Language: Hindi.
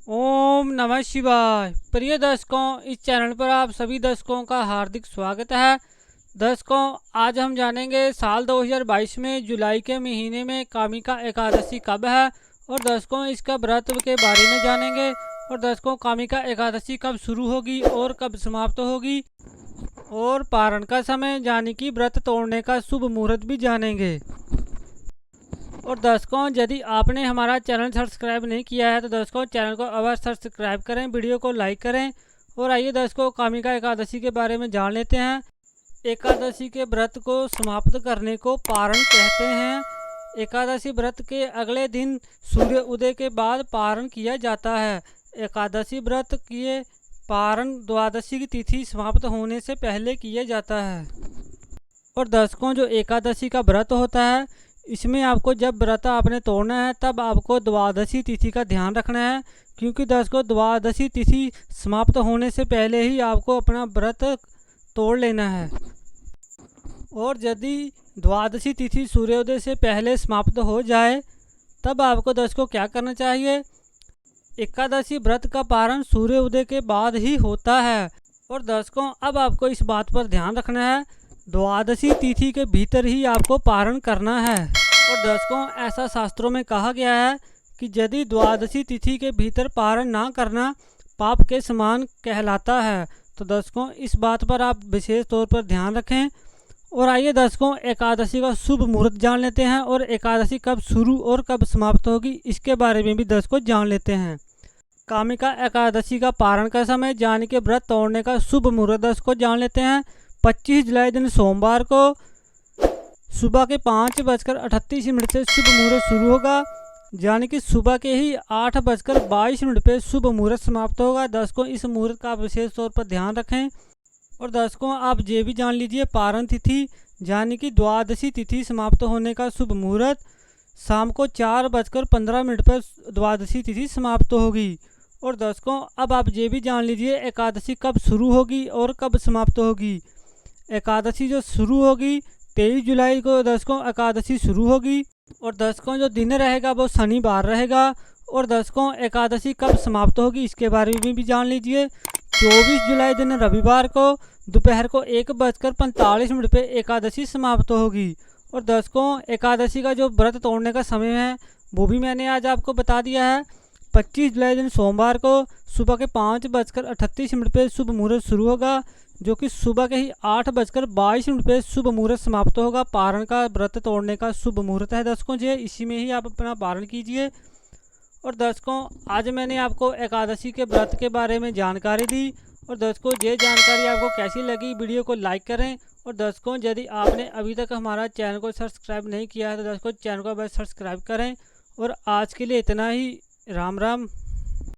ओम नमः शिवाय। प्रिय दर्शकों, इस चैनल पर आप सभी दर्शकों का हार्दिक स्वागत है। दर्शकों, आज हम जानेंगे साल 2022 में जुलाई के महीने में कामिका एकादशी कब है और दर्शकों इसका व्रत के बारे में जानेंगे। और दर्शकों, कामिका एकादशी कब शुरू होगी और कब समाप्त होगी और पारण का समय यानी कि व्रत तोड़ने का शुभ मुहूर्त भी जानेंगे। और दर्शकों, यदि आपने हमारा चैनल सब्सक्राइब नहीं किया है तो दर्शकों चैनल को अवश्य सब्सक्राइब करें, वीडियो को लाइक करें। और आइए दर्शकों, कामिका एकादशी के बारे में जान लेते हैं। एकादशी के व्रत को समाप्त करने को पारण कहते हैं। एकादशी व्रत के अगले दिन सूर्य उदय के बाद पारण किया जाता है। एकादशी व्रत किए पारण द्वादशी की तिथि समाप्त होने से पहले किया जाता है। और दर्शकों, जो एकादशी का व्रत होता है इसमें आपको जब व्रत आपने तोड़ना है तब आपको द्वादशी तिथि का ध्यान रखना है, क्योंकि दर्शकों द्वादशी तिथि समाप्त होने से पहले ही आपको अपना व्रत तोड़ लेना है। और यदि द्वादशी तिथि सूर्योदय से पहले समाप्त हो जाए तब आपको दर्शकों क्या करना चाहिए। एकादशी व्रत का पारण सूर्योदय के बाद ही होता है। और दर्शकों, अब आपको इस बात पर ध्यान रखना है, द्वादशी तिथि के भीतर ही आपको पारण करना है। और दर्शकों, ऐसा शास्त्रों में कहा गया है कि यदि द्वादशी तिथि के भीतर पारण ना करना पाप के समान कहलाता है। तो दर्शकों, इस बात पर आप विशेष तौर पर ध्यान रखें। और आइए दर्शकों, एकादशी का शुभ मुहूर्त जान लेते हैं और एकादशी कब शुरू और कब समाप्त होगी इसके बारे में भी दर्शकों जान लेते हैं। कामिका एकादशी का पारण का समय यानी कि व्रत तोड़ने का शुभ मुहूर्त दर्शकों जान लेते हैं। 25 जुलाई दिन सोमवार को सुबह के 5:38 से शुभ मुहूर्त शुरू होगा, यानी कि सुबह के ही 8:22 पे शुभ मुहूर्त समाप्त होगा। दर्शकों, इस मुहूर्त का विशेष तौर पर ध्यान रखें। और दर्शकों, आप ये भी जान लीजिए, पारण तिथि यानी कि द्वादशी तिथि समाप्त होने का शुभ मुहूर्त शाम को 4:15 पर द्वादशी तिथि समाप्त होगी। और दर्शकों, अब आप ये भी जान लीजिए एकादशी कब शुरू होगी और कब समाप्त होगी। एकादशी जो शुरू होगी 23 जुलाई को दर्शकों एकादशी शुरू होगी। और दर्शकों, जो दिन रहेगा वो शनिवार रहेगा। और दर्शकों, एकादशी कब समाप्त होगी इसके बारे में भी जान लीजिए। 24 जुलाई दिन रविवार को दोपहर को 1:45 पे एकादशी समाप्त होगी। और दर्शकों, एकादशी का जो व्रत तोड़ने का समय है वो भी मैंने आज आपको बता दिया है। 25 जुलाई दिन सोमवार को सुबह के 5:38 पे शुभ मुहूर्त शुरू होगा, जो कि सुबह के ही 8:22 पे शुभ मुहूर्त समाप्त होगा। पारण का व्रत तोड़ने का शुभ मुहूर्त है दर्शकों जी, इसी में ही आप अपना पारण कीजिए। और दर्शकों, आज मैंने आपको एकादशी के व्रत के बारे में जानकारी दी। और दर्शकों, ये जानकारी आपको कैसी लगी वीडियो को लाइक करें। और दर्शकों, यदि आपने अभी तक हमारा चैनल को सब्सक्राइब नहीं किया है तो दर्शकों चैनल को बस सब्सक्राइब करें। और आज के लिए इतना ही। राम राम।